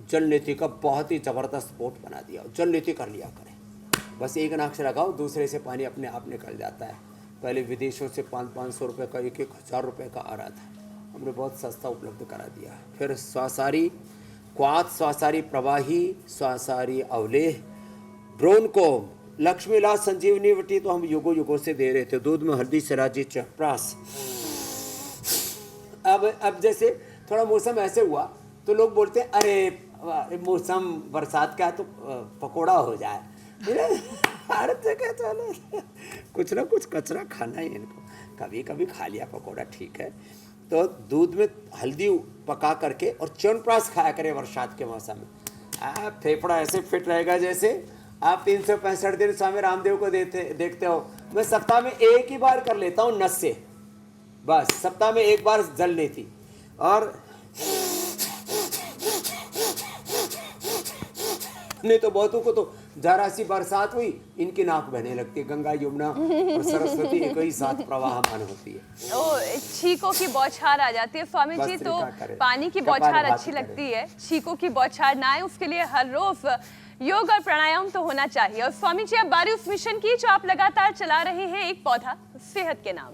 जल नीति का बहुत ही ज़बरदस्त पोट बना दिया, जल नीति कर लिया करें। बस एक नाक से लगाओ, दूसरे से पानी अपने आप निकल जाता है। पहले विदेशों से 500-500 रुपये का, 1,000 रुपये का आ रहा था, हमने बहुत सस्ता उपलब्ध करा दिया। फिर स्वासारी क्वाथ, स्वासारी प्रवाही, स्वासारी अवलेह, ब्रोनकोम, लक्ष्मी लाल संजीवनी वटी तो हम युगों युगों से दे रहे थे। दूध में हल्दी, सराजी, चपरास। अब जैसे थोड़ा मौसम ऐसे हुआ तो लोग बोलते हैं अरे मौसम बरसात का है तो पकोड़ा हो जाए। हर जगह चलो कुछ ना कुछ कचरा खाना ही इनको, कभी कभी खा लिया पकोड़ा ठीक है। तो दूध में हल्दी पका करके और च्यवनप्राश खाया करें बरसात के मौसम में, फेफड़ा ऐसे फिट रहेगा जैसे आप 365 दिन स्वामी रामदेव को देखते हो। मैं सप्ताह में एक ही बार कर लेता हूँ नस से, बस सप्ताह में एक बार जल लेती। और नहीं तो बहुतों को तो जरा सी बरसात हुई इनकी नाक बहने लगती है। गंगा यमुना और सरस्वती एक ही साथ प्रवाहमान होती है। ओ छींकों की बौछार आ जाती है स्वामी जी, तो पानी की बौछार अच्छी लगती है, छींकों की बौछार ना आए उसके लिए हर रोज योग और प्राणायाम तो होना चाहिए। और स्वामी जी अब बारी उस मिशन की जो आप लगातार चला रहे हैं, एक पौधा सेहत के नाम।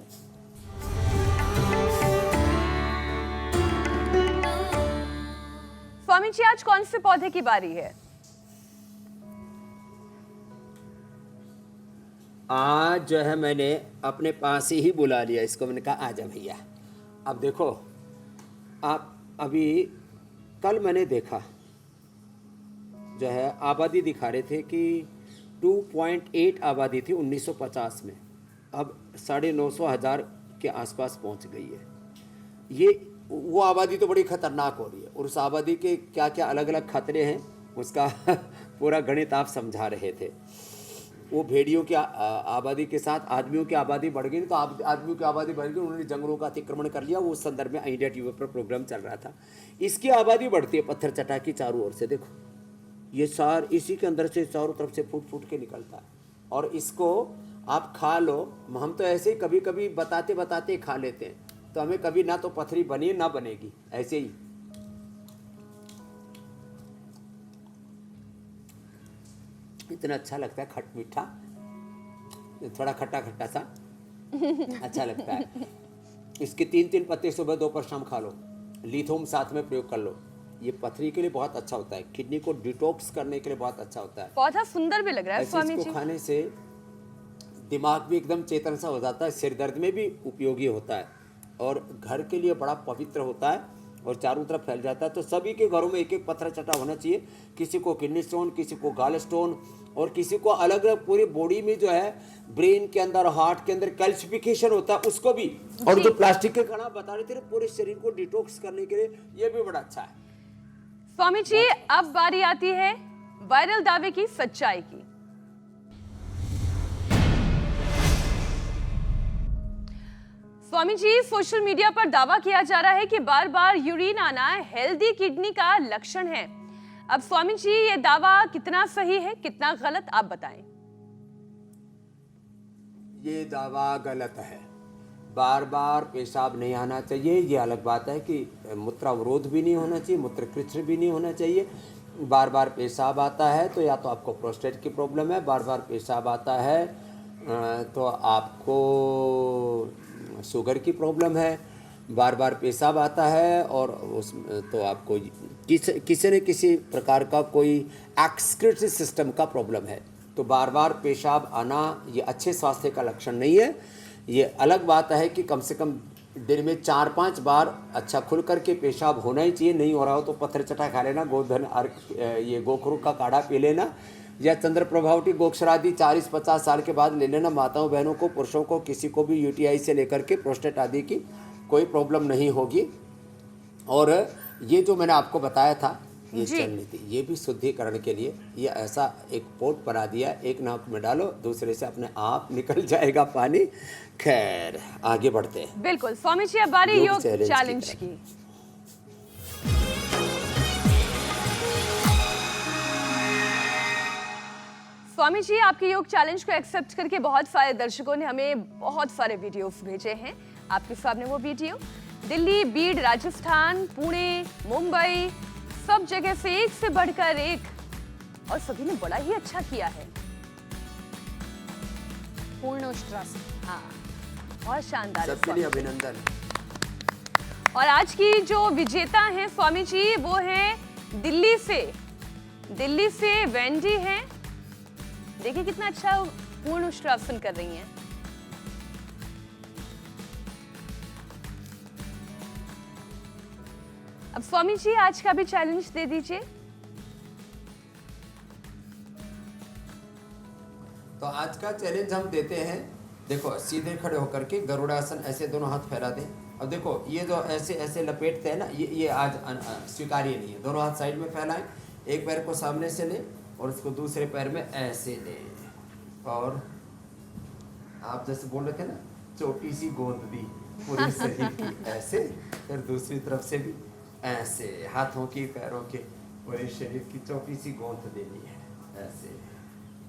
स्वामी जी आज कौन से पौधे की बारी है? आज जो है मैंने अपने पास ही बुला लिया इसको, मैंने कहा आजा भैया। अब देखो आप, अभी कल मैंने देखा जो है आबादी दिखा रहे थे कि 2.8 आबादी थी 1950 में, अब 950,000 के आसपास पहुंच गई है। ये वो आबादी तो बड़ी खतरनाक हो रही है, और उस आबादी के क्या क्या अलग अलग खतरे हैं उसका पूरा गणित आप समझा रहे थे। वो भेड़ियों की आबादी के साथ आदमियों की आबादी बढ़ गई, तो आदमियों की आबादी बढ़ गई, उन्होंने जंगलों का अतिक्रमण कर लिया। वो उस संदर्भ में इंडिया टीवी पर प्रोग्राम चल रहा था। इसकी आबादी बढ़ती है पत्थर चट्टान की चारों ओर से, देखो ये इसी के अंदर से चारों तरफ से फूट फूट के निकलता है, और इसको आप खा लो। हम तो ऐसे ही कभी कभी बताते बताते खा लेते हैं, तो हमें कभी ना तो पथरी बनी ना बनेगी, ऐसे ही। इतना अच्छा लगता है, खट मीठा, थोड़ा खट्टा खट्टा सा अच्छा लगता है। इसके 3-3 पत्ते सुबह दोपहर शाम खा लो, लिथोम साथ में प्रयोग कर लो। ये पथरी के लिए बहुत अच्छा होता है, किडनी को डिटॉक्स करने के लिए बहुत अच्छा होता है। पौधा सुंदर भी लग रहा है स्वामी जी। इसको खाने से दिमाग भी एकदम चेतन सा हो जाता है, सिर दर्द में भी उपयोगी होता है, और घर के लिए बड़ा पवित्र होता है, और चारों तरफ फैल जाता है। तो सभी के घरों में एक एक पत्थर चट्टा होना चाहिए। किसी को किडनी स्टोन, किसी को गाल स्टोन, और किसी को अलग अलग पूरी बॉडी में जो है ब्रेन के अंदर, हार्ट के अंदर कैल्शिफिकेशन होता है, उसको भी। और जो प्लास्टिक के कणा बता रहे थे पूरे शरीर को डिटॉक्स करने के लिए, ये भी बड़ा अच्छा है। स्वामी जी अब बारी आती है वायरल दावे की सच्चाई की। स्वामी जी सोशल मीडिया पर दावा किया जा रहा है कि बार बार यूरिन आना हेल्दी किडनी का लक्षण है। अब स्वामी जी ये दावा कितना सही है कितना गलत, आप बताएं। ये दावा गलत है। बार बार पेशाब नहीं आना चाहिए, ये अलग बात है कि मूत्रावरोध भी नहीं होना चाहिए, मूत्रकृच्छ्र भी नहीं होना चाहिए। बार बार पेशाब आता है तो या तो आपको प्रोस्टेट की प्रॉब्लम है, बार बार पेशाब आता है तो आपको शुगर की प्रॉब्लम है, बार बार पेशाब आता है और उस तो आपको किसी न किसी प्रकार का कोई एक्सक्रीटरी सिस्टम का प्रॉब्लम है। तो बार बार पेशाब आना ये अच्छे स्वास्थ्य का लक्षण नहीं है। ये अलग बात है कि कम से कम दिन में 4-5 बार अच्छा खुल करके पेशाब होना ही चाहिए। नहीं हो रहा हो तो पत्थर चटा खा लेना, गोधन अर्क ये गोखरू का काढ़ा पी लेना, या चंद्र प्रभावटी गोक्षरादि 40-50 साल के बाद ले लेना। माताओं बहनों को, पुरुषों को, किसी को भी यूटीआई से लेकर के प्रोस्टेट आदि की कोई प्रॉब्लम नहीं होगी। और ये जो मैंने आपको बताया था ये चलनी थी, ये भी शुद्धिकरण के लिए। ये ऐसा एक पोट बना दिया, एक नाक में डालो, दूसरे से अपने आप निकल जाएगा पानी। खैर आगे बढ़ते हैं। बिल्कुल स्वामी जी अब बारी योग चैलेंज की। स्वामी जी आपके योग चैलेंज को एक्सेप्ट करके बहुत सारे दर्शकों ने हमें बहुत सारे वीडियोस भेजे हैं। आपके सामने वो वीडियो दिल्ली, बीड, राजस्थान, पुणे, मुंबई, सब जगह से एक से बढ़कर एक, और सभी ने बड़ा ही अच्छा किया है। पूर्ण उष्ट्रासन, हाँ बहुत शानदार है सबके लिए अभिनंदन। और आज की जो विजेता हैं स्वामी जी वो हैं दिल्ली से वेंडी हैं। देखिए कितना अच्छा पूर्ण उष्ट्रासन कर रही हैं। अब स्वामी जी आज का भी चैलेंज दे दीजिए। तो आज का चैलेंज हम देते हैं, देखो सीधे खड़े होकर के गरुड़ासन, ऐसे दोनों हाथ फैला दें। अब देखो ये जो ऐसे ऐसे लपेटते हैं ना, ये आज स्वीकार्य नहीं है। दोनों हाथ साइड में फैलाएं, एक पैर को सामने से लें और उसको दूसरे पैर में ऐसे लें। और आप जैसे बोल रहे थे ना, छोटी सी गोंद दी पूरे शरीर की, ऐसे, फिर दूसरी तरफ से भी ऐसे, हाथों की पैरों के पूरे शरीर की छोटी सी गोंद देनी है ऐसे।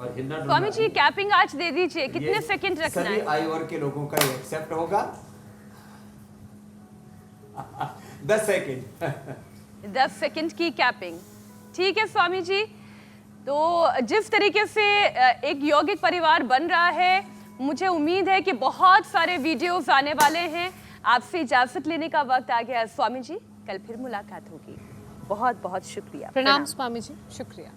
और हिलना डुलना स्वामी जी नहीं। कैपिंग आज दे दीजिए, कितने ये सेकंड रखना सभी है? आयु वर्ग के लोगों का एक्सेप्ट होगा। 10 सेकंड 10 सेकंड की कैपिंग, ठीक है स्वामी जी। तो जिस तरीके से एक यौगिक परिवार बन रहा है, मुझे उम्मीद है कि बहुत सारे वीडियोस आने वाले हैं। आपसे इजाजत लेने का वक्त आ गया है स्वामी जी, कल फिर मुलाकात होगी। बहुत बहुत शुक्रिया। प्रणाम स्वामी जी, शुक्रिया।